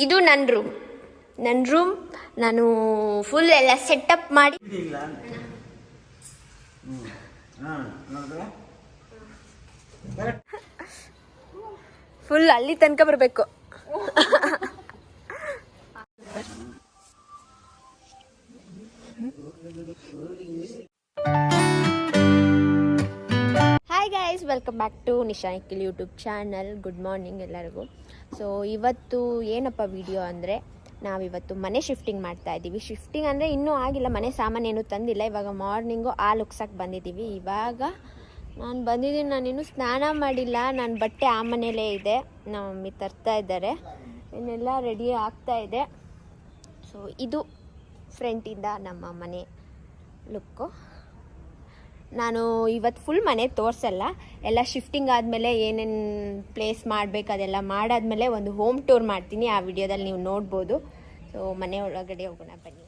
ಇದು ನನ್ನ ರೂಮ್ ನಾನು ಫುಲ್ ಎಲ್ಲ ಸೆಟಪ್ ಮಾಡಿ ಫುಲ್ ಅಲ್ಲಿ ತನಕ ಬರಬೇಕು. Hi guys, welcome back to Nisha Nikhil YouTube channel. Good morning ಎಲ್ಲರಿಗೂ. ಸೊ ಇವತ್ತು ಏನಪ್ಪ ವಿಡಿಯೋ ಅಂದರೆ, ನಾವಿವತ್ತು ಮನೆ ಶಿಫ್ಟಿಂಗ್ ಮಾಡ್ತಾ ಇದ್ದೀವಿ. ಶಿಫ್ಟಿಂಗ್ ಅಂದರೆ ಇನ್ನೂ ಆಗಿಲ್ಲ, ಮನೆ ಸಾಮಾನು ಏನೂ ತಂದಿಲ್ಲ. ಇವಾಗ ಮಾರ್ನಿಂಗು ಉಕ್ಸಕ್ಕೆ ಬಂದಿದ್ದೀವಿ. ಇವಾಗ ನಾನು ಬಂದಿದ್ದೀನಿ, ನಾನಿನ್ನೂ ಸ್ನಾನ ಮಾಡಿಲ್ಲ. ನನ್ನ ಬಟ್ಟೆ ಆ ಮನೆಯಲ್ಲೇ ಇದೆ, ನಮ್ಮ ಮಮ್ಮಿ ತರ್ತಾ ಇದ್ದಾರೆ. ಇನ್ನೆಲ್ಲ ರೆಡಿ ಆಗ್ತಾ ಇದೆ. ಸೊ ಇದು ಫ್ರಂಟಿಂದ ನಮ್ಮ ಮನೆ ಲುಕ್ಕು. ನಾನು ಇವತ್ತು ಫುಲ್ ಮನೆ ತೋರಿಸಲ್ಲ, ಎಲ್ಲ ಶಿಫ್ಟಿಂಗ್ ಆದಮೇಲೆ ಏನೇನು ಪ್ಲೇಸ್ ಮಾಡಬೇಕು ಅದೆಲ್ಲ ಮಾಡಾದ್ಮೇಲೆ ಒಂದು ಹೋಮ್ ಟೂರ್ ಮಾಡ್ತೀನಿ. ಆ ವಿಡಿಯೋದಲ್ಲಿ ನೀವು ನೋಡ್ಬೋದು. ಸೊ ಮನೆ ಒಳಗಡೆ ಹೋಗೋಣ ಬನ್ನಿ.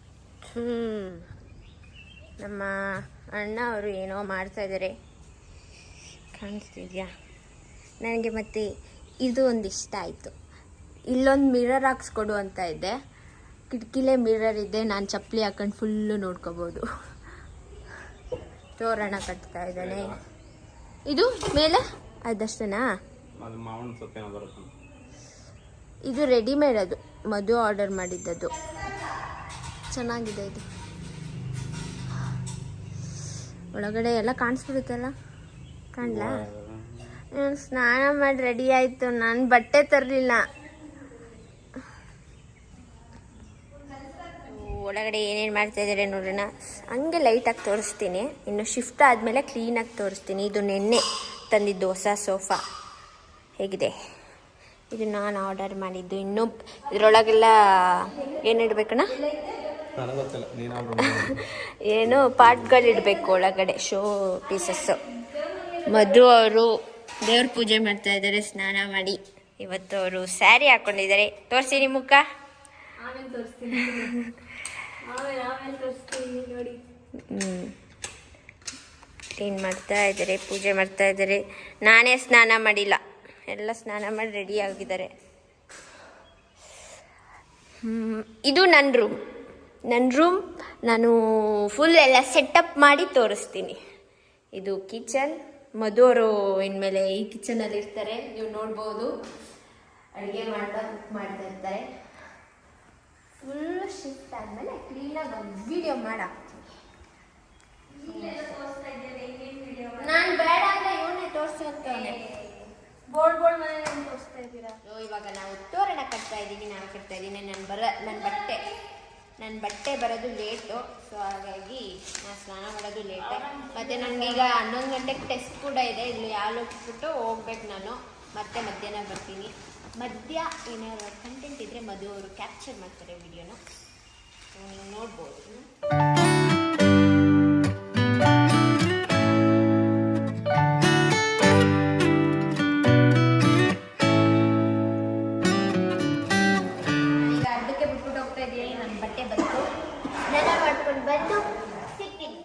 ನಮ್ಮ ಅಣ್ಣ ಅವರು ಏನೋ ಮಾಡ್ತಾಯಿದ್ದಾರೆ, ಕಾಣಿಸ್ತಿದ್ಯಾ? ನನಗೆ ಮತ್ತೆ ಇದು ಒಂದು ಇಷ್ಟ ಆಯಿತು. ಇಲ್ಲೊಂದು ಮಿರರ್ ಹಾಕ್ಸ್ಕೊಡು ಅಂತ ಇದೆ. ಕಿಟಕಿಲೇ ಮಿರರ್ ಇದೆ, ನಾನು ಚಪ್ಪಲಿ ಹಾಕೊಂಡು ಫುಲ್ಲು ನೋಡ್ಕೋಬೋದು. ತೋರಣ ಕಟ್ತಾ ಇದ್ದಾನೆ. ಇದು ಮೇಲೆ ಅದಷ್ಟೇನಾ? ಇದು ರೆಡಿಮೇಡ್, ಅದು ಮದುವೆ ಆರ್ಡರ್ ಮಾಡಿದ್ದದು. ಚೆನ್ನಾಗಿದೆ ಇದು. ಒಳಗಡೆ ಎಲ್ಲ ಕಾಣಿಸ್ಬಿಡುತ್ತಲ್ಲ, ಕಾಣಲಾ? ಸ್ನಾನ ಮಾಡಿ ರೆಡಿ ಆಯಿತು. ನಾನು ಬಟ್ಟೆ ತರಲಿಲ್ಲ. ಒಳಗಡೆ ಏನೇನು ಮಾಡ್ತಾ ಇದ್ದಾರೆ ನೋಡೋಣ. ಹಂಗೆ ಲೈಟಾಗಿ ತೋರಿಸ್ತೀನಿ. ಇನ್ನು ಶಿಫ್ಟ್ ಆದಮೇಲೆ ಕ್ಲೀನಾಗಿ ತೋರಿಸ್ತೀನಿ. ಇದು ನೆನ್ನೆ ತಂದಿದ್ದು ಹೊಸ ಸೋಫಾ. ಹೇಗಿದೆ? ಇದು ನಾನು ಆರ್ಡರ್ ಮಾಡಿದ್ದು. ಇನ್ನೂ ಇದರೊಳಗೆಲ್ಲ ಏನು ಇಡಬೇಕಣ್ಣ? ಏನು ಪಾಟ್ಗಳು ಇಡಬೇಕು ಒಳಗಡೆ, ಶೋ ಪೀಸಸ್ಸು. ಮಧು ಅವರು ದೇವ್ರ ಪೂಜೆ ಮಾಡ್ತಾ ಇದ್ದಾರೆ ಸ್ನಾನ ಮಾಡಿ. ಇವತ್ತು ಅವರು ಸ್ಯಾರಿ ಹಾಕ್ಕೊಂಡಿದ್ದಾರೆ. ತೋರಿಸಿ ಮುಖ. ಕ್ಲೀನ್ ಮಾಡ್ತಾ ಇದ್ದಾರೆ, ಪೂಜೆ ಮಾಡ್ತಾ ಇದ್ದಾರೆ. ನಾನೇ ಸ್ನಾನ ಮಾಡಿಲ್ಲ, ಎಲ್ಲ ಸ್ನಾನ ಮಾಡಿ ರೆಡಿ ಆಗಿದ್ದಾರೆ. ಇದು ನನ್ನ ರೂಮ್ ನಾನು ಫುಲ್ ಎಲ್ಲ ಸೆಟಪ್ ಮಾಡಿ ತೋರಿಸ್ತೀನಿ. ಇದು ಕಿಚನ್. ಮಧುವರು ಇನ್ಮೇಲೆ ಈ ಕಿಚನಲ್ಲಿ ಇರ್ತಾರೆ, ನೀವು ನೋಡ್ಬೋದು. ಅಡುಗೆ ಮಾಡ್ತಾ ಕುಕ್ ಮಾಡ್ತಾ ಇರ್ತಾರೆ. ಫುಲ್ ಶಿಫ್ಟ್ ಆದಮೇಲೆ ಕ್ಲೀನಾಗಿ ಒಂದು ವಿಡಿಯೋ ಮಾಡಾಕ್ತೀನಿ. ನಾನು ಬೇಡ ಅಂದರೆ ಇವನ್ನೇ ತೋರಿಸ್ತಾನೆ. ಬೋರ್ಡ್ ಮನೆ ತೋರಿಸ್ತಾ ಇದ್ದೀರಾ? ಇವಾಗ ನಾವು ತೋರಣ ಕಟ್ತಾ ಇದ್ದೀವಿ. ನಾನು ಕಟ್ತಾ ಇದ್ದೀನಿ. ನನ್ನ ಬಟ್ಟೆ ಬರೋದು ಲೇಟು. ಸೊ ಹಾಗಾಗಿ ನಾನು ಸ್ನಾನ ಮಾಡೋದು ಲೇಟೆ. ಮತ್ತು ನನಗೀಗ 11 ಗಂಟೆಗೆ ಟೆಸ್ಟ್ ಕೂಡ ಇದೆ. ಇಲ್ಲಿ ಹಾಲು ಹೋಗ್ಬಿಟ್ಟು ಹೋಗ್ಬೇಕು ನಾನು. ಮತ್ತೆ ಮಧ್ಯಾಹ್ನ ಬರ್ತೀನಿ. ಮಧ್ಯ ಏನಾದ್ರು ಕಂಟೆಂಟ್ ಇದ್ದರೆ ಮಧು ಅವರು ಕ್ಯಾಪ್ಚರ್ ಮಾಡ್ತಾರೆ ವಿಡಿಯೋನ, ನೀವು ನೋಡ್ಬೋದು. ಈಗ ಅರ್ಧಕ್ಕೆ ಬಿಟ್ಬಿಟ್ಟು ಹೋಗ್ತಾ ಇದ್ದೀನಿ. ನನ್ನ ಬಟ್ಟೆ ಬಂತು, ಸ್ನಾನ ಮಾಡ್ಕೊಂಡು ಬಂದು ಸಿಗ್ತೀನಿ.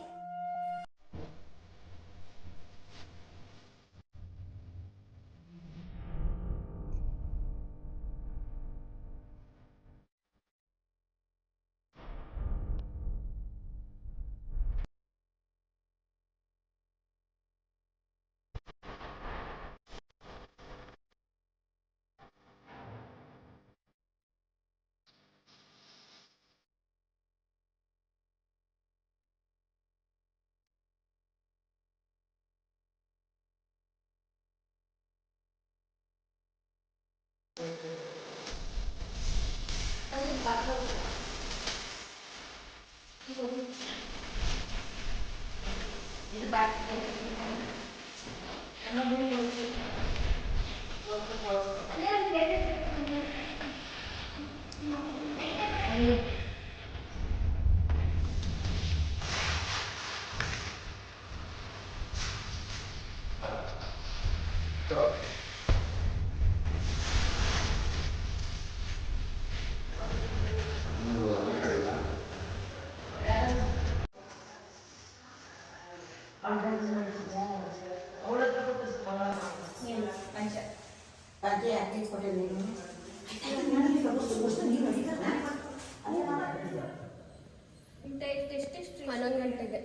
11 ಗಂಟೆಗೆ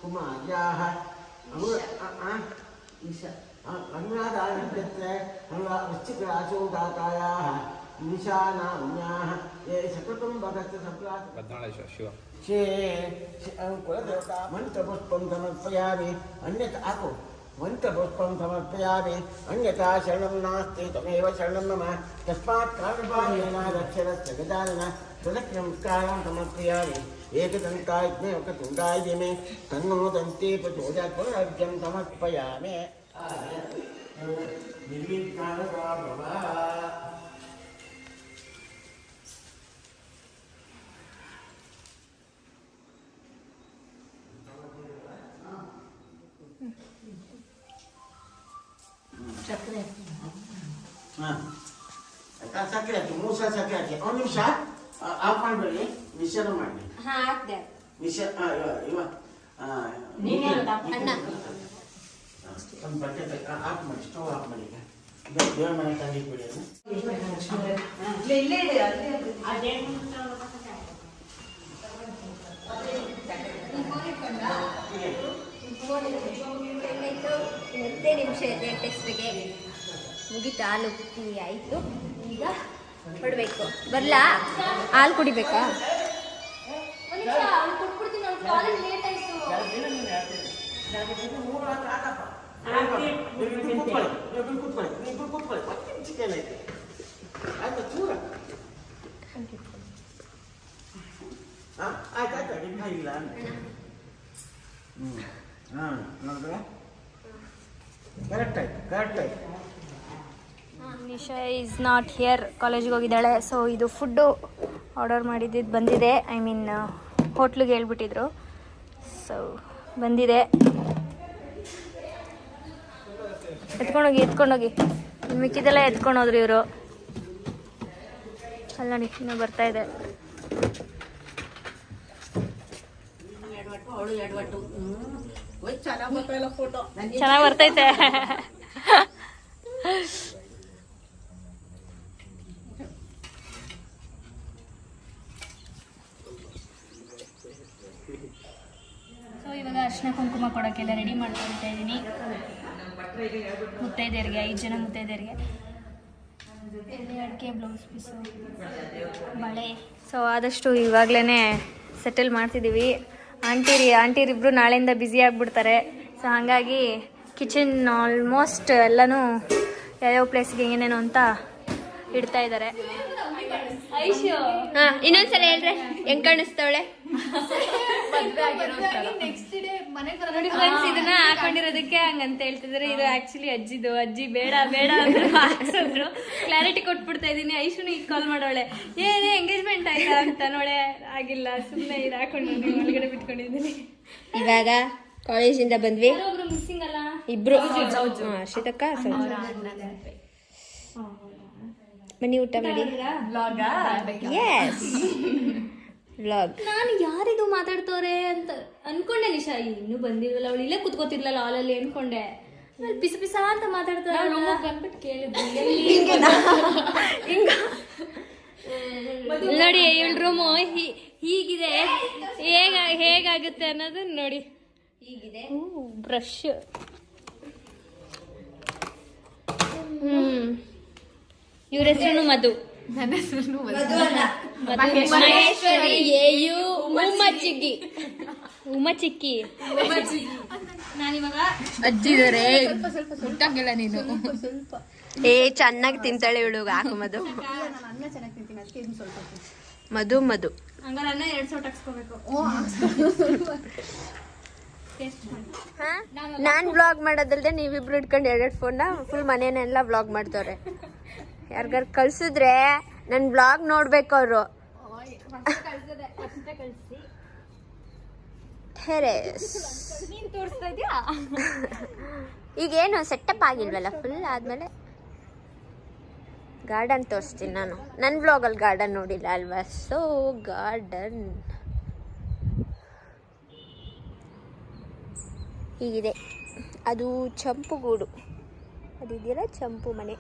कुमार्याः वृश्चिकराशोदातायाः निशानाम्याः ये सकृतुम्बकस्य कुलदेवता मन्त्रपुष्पं समर्पयामि अन्यथा आको मन्त्रपुष्पं समर्पयामि अन्यथा शरणं नास्ति त्वमेव शरणं मम तस्मात् कारणपालेन रक्षरस्य गजानन तदक्षरं समर्पयामि एकदन्ताय वक्रतुण्डाय मे तन्नो दन्ते प्रचोदयात् पुनरर्घ्यं समर्पयामि निर्विघ्नः भव ಸಕ್ಕರೆ ಹಾಕಿ 3 ಸಲ ಸಕ್ಕರೆ ಹಾಕಿ ಒಂದು ನಿಮಿಷ ಆಫ್ ಮಾಡಬೇಡಿ ಮಿಶ್ರಣ ಮಾಡಿ ಹಾಕ್ದೆ ಮಿಶ್ರ ಇವ ಅಣ್ಣ ಒಂದು ಬಟ್ಟೆ ಆಫ್ ಮಾಡಿ ಸ್ಟವ್ ಆಫ್ ಮಾಡಿ ದೇವರ ಮನೆ ತಂದಿಟ್ಬಿಡಿ ಮತ್ತೆ ನಿಮಿಷ ಇದೆ ಟೆಸ್ಟ್ಗೆ ಮುಗಿತು. ಹಾಲು ಟೀ ಆಯಿತು, ಈಗ ಹೊಡಬೇಕು. ಬರಲಾ? ಹಾಲು ಕುಡಿಬೇಕಾ? ನಿಶಾ ಈಸ್ ನಾಟ್ ಹಿಯರ್, ಕಾಲೇಜಿಗೆ ಹೋಗಿದ್ದಾಳೆ. ಸೊ ಇದು ಫುಡ್ಡು ಆರ್ಡರ್ ಮಾಡಿದ್ದು ಬಂದಿದೆ. ಐ ಮೀನ್ ಹೋಟ್ಲಿಗೆ ಹೇಳ್ಬಿಟ್ಟಿದ್ರು. ಸೊ ಬಂದಿದೆ, ಎತ್ಕೊಂಡೋಗಿ ಮಿಕ್ಕಿದೆಲ್ಲ ಎತ್ಕೊಂಡೋದ್ರು ಇವರು. ಅಲ್ಲಿ ನೋಡಿ ಇನ್ನೂ ಬರ್ತಾ ಇದೆ. ಚೆನ್ನಾಗಿ ಬರ್ತೈತೆ. ಸೊ ಇವಾಗ ಅರ್ಶಿನ ಕುಂಕುಮ ಕೊಡೋಕ್ಕೆಲ್ಲ ರೆಡಿ ಮಾಡ್ಕೊಳ್ತಾ ಇದ್ದೀನಿ. ಮುತ್ತೈದೆಯರಿಗೆ 5 ಜನ ಮುತ್ತೈದೆಯರಿಗೆ ಅಡಿಕೆ, ಬ್ಲೌಸ್ ಪೀಸು, ಬಳೆ. ಸೊ ಆದಷ್ಟು ಇವಾಗಲೇ ಸೆಟಲ್ ಮಾಡ್ತಿದ್ದೀವಿ. ಆಂಟಿರಿಬ್ರು ನಾಳೆಯಿಂದ ಬ್ಯುಸಿ ಆಗಿಬಿಡ್ತಾರೆ. ಸೊ ಹಾಗಾಗಿ ಕಿಚನ್ ಆಲ್ಮೋಸ್ಟ್ ಎಲ್ಲನೂ ಯಾವ್ಯಾವ ಪ್ಲೇಸ್ಗೆ ಏನೇನು ಅಂತ ಇಡ್ತಾ ಇದ್ದಾರೆ. ಐಶು ಇನ್ನೊಂದ್ಸಲ ಹೇಳ್ರೆ ಹೆಂಗ್ ಕಾಣಿಸ್ತಾವಳೆ? ನೋಡಿ ಫ್ರೆಂಡ್ಸ್, ಇದನ್ನ ಹಾಕೊಂಡಿರೋದಕ್ಕೆ ಹಂಗಂತ ಹೇಳ್ತಿದ್ದಾರೆ. ಇದು ಆಕ್ಚುಲಿ ಅಜ್ಜಿದು. ಅಜ್ಜಿ ಬೇಡ ಅಂದ್ರೆ ಹಾಕ್ಸಿದ್ರು. ಕ್ಲಾರಿಟಿ ಕೊಟ್ಬಿಡ್ತಾ ಇದ್ದೀನಿ. ಐಶುನು ಈಗ ಕಾಲ್ ಮಾಡೋಳೆ, ಏನೇ ಎಂಗೇಜ್ಮೆಂಟ್ ಆಯ್ತಾ ಅಂತ. ನೋಳೆ ಆಗಿಲ್ಲ, ಸುಮ್ಮನೆ ಇದು ಹಾಕೊಂಡಿದ್ದೀನಿ, ಒಳಗಡೆ ಬಿಟ್ಕೊಂಡಿದ್ದೀನಿ. ಇವಾಗ ಕಾಲೇಜಿಂದ ಬಂದ್ವಿ. ಒಬ್ರು ಮಿಸ್ಸಿಂಗ್ ಅಲ್ಲ, ಇಬ್ರು. ಶ್ರೀತಕ್ಕ ಬನ್ನಿ ಊಟ ಮಾಡಿ. ವ್ಲಾಗ್. ನಾನು ಯಾರಿದು ಮಾತಾಡ್ತವ್ರೆ ಅಂತ ಅನ್ಕೊಂಡೆ. ನಿಶಾ ಇನ್ನೂ ಬಂದಿಲ್ವಲ್ಲ, ಅವಳು ಇಲ್ಲೇ ಕುತ್ಕೋತಿರ್ಲಲ್ಲ ಹಾಲಲ್ಲಿ ಅನ್ಕೊಂಡೆ. ಪಿಸ ಪಿಸ ಅಂತ ಮಾತಾಡ್ತಾರೆ. ನೋಡಿ ಇವಳ ರೂಮು ಹೀಗಿದೆ. ಹೇಗಾಗುತ್ತೆ ಅನ್ನೋದು ನೋಡಿ. ಹೀಗಿದೆ ಬ್ರಷ್. ಇವ್ರ ಹೆಸರು ಮಧು. ನನ್ನ ಹೆಸರು ಮಹೇಶ್ವರಿ. ಉಮಚಿಕ್ಕಿ. ನಾನಿವಾಗ ಅಜ್ಜಿದಾರೆ. ನೀನು ಚೆನ್ನಾಗಿ ತಿಂತಾಳೆ ಇವಳು. ಹಾಕು ಮಧು. ಮಧು ಹಂಗಾರೆ ಅನ್ನ 2 ಸೌಟ್ ಹಾಕ್ಸ್ಕೋಬೇಕು. ನಾನ್ ವ್ಲಾಗ್ ಮಾಡೋದಲ್ದೆ ನೀವಿಬ್ರು ಇಟ್ಕೊಂಡು 2 ಫೋನ್ನ ಫುಲ್ ಮನೇನೆಲ್ಲ ವ್ಲಾಗ್ ಮಾಡ್ತವ್ರೆ. ಯಾರಿಗಾರು ಕಳ್ಸಿದ್ರೆ ನನ್ ವ್ಲಾಗ್ ನೋಡ್ಬೇಕು ಅವರು. ಈಗೇನು ಸೆಟಪ್ ಆಗಿಲ್ವಲ್ಲ ಫುಲ್ ಆದ್ಮೇಲೆ ಗಾರ್ಡನ್ ತೋರಿಸ್ತೀನಿ ನಾನು. ನನ್ನ ಬ್ಲಾಗಲ್ಲಿ ಗಾರ್ಡನ್ ನೋಡಿಲ್ಲ ಅಲ್ವಾ? ಸೊ ಗಾರ್ಡನ್ ಹೀಗಿದೆ. ಅದು ಚಂಪುಗೂಡು, ಅದು ಇದೆಯಲ್ಲ ಚಂಪು ಮನೆ.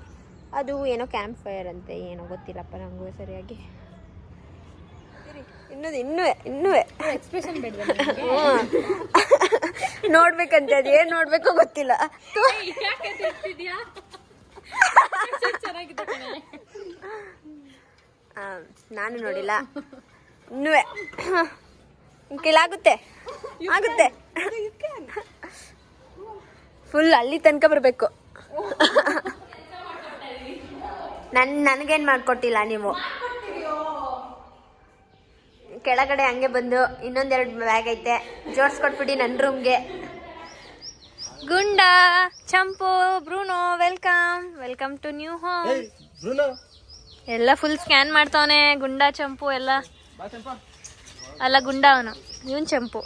ಅದು ಏನೋ ಕ್ಯಾಂಪ್ ಫೈರ್ ಅಂತೆ, ಏನೋ ಗೊತ್ತಿಲ್ಲಪ್ಪ ನನಗೂ ಸರಿಯಾಗಿ. ಇನ್ನೂ ಎಕ್ಸ್ಪ್ರೆಷನ್ ಬೇಡ ನೋಡ್ಬೇಕಂತೆ, ಅದು ಏನು ನೋಡ್ಬೇಕೋ ಗೊತ್ತಿಲ್ಲ. ನಾನು ನೋಡಿಲ್ಲ ಇನ್ನೂ. ಆಗುತ್ತೆ ಆಗುತ್ತೆ ಫುಲ್ ಅಲ್ಲಿ ತನಕ ಬರಬೇಕು. ನನಗೇನು ಮಾಡಿಕೊಟ್ಟಿಲ್ಲ ನೀವು. ಕೆಳಗಡೆ ಹಂಗೆ ಬಂದು ಇನ್ನೊಂದೆರಡು ಬ್ಯಾಗ್ ಐತೆ, ಜೋಡಿಸ್ಕೊಟ್ಬಿಡಿ ನನ್ನ ರೂಮ್ಗೆ. Gunda, Champu, Bruno, welcome to new home. ಎಲ್ಲ ಫುಲ್ ಸ್ಕ್ಯಾನ್ ಮಾಡ್ತಾವನೆ. ಗುಂಡ, ಚಂಪು ಎಲ್ಲ ಅಲ್ಲ, ಗುಂಡ ಅವನು, ಇವನ್ ಚಂಪು.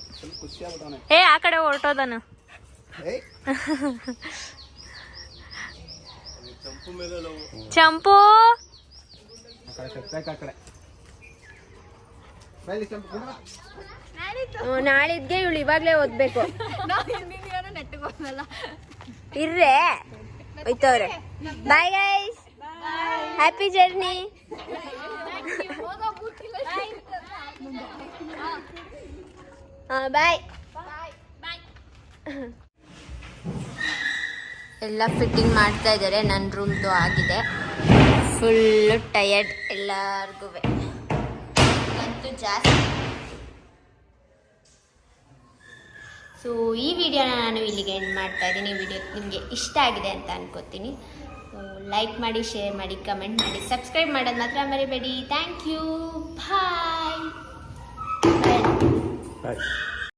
ಆ ಕಡೆ ಹೊರಟೋದನು. ಚಂಪು ನಾಳಿದ್ಗೆ ಇವಳು ಇವಾಗ್ಲೇ ಓದ್ಬೇಕು. ಇರ್ರೆ ಹೋಯ್ತವ್ರೆ. Bye guys, happy journey. Bye. ಎಲ್ಲ ಫಿಟ್ಟಿಂಗ್ ಮಾಡ್ತಾ ಇದ್ದಾರೆ. ನನ್ನ ರೂಮ್ದು ಆಗಿದೆ. ಫುಲ್ಲು ಟಯರ್ಡ್ ಎಲ್ಲರಿಗೂ ಅಂತೂ ಜಾಸ್ತಿ. ಸೊ ಈ ವಿಡಿಯೋನ ನಾನು ಇಲ್ಲಿಗೆ ಎಂಡ್ ಮಾಡ್ತಾ ಇದ್ದೀನಿ. ವಿಡಿಯೋ ನಿಮಗೆ ಇಷ್ಟ ಆಗಿದೆ ಅಂತ ಅನ್ಕೋತೀನಿ. ಲೈಕ್ ಮಾಡಿ, ಶೇರ್ ಮಾಡಿ, ಕಮೆಂಟ್ ಮಾಡಿ, ಸಬ್ಸ್ಕ್ರೈಬ್ ಮಾಡೋದು ಮಾತ್ರ ಮರಿಬೇಡಿ. Thank you. ಬಾಯ್.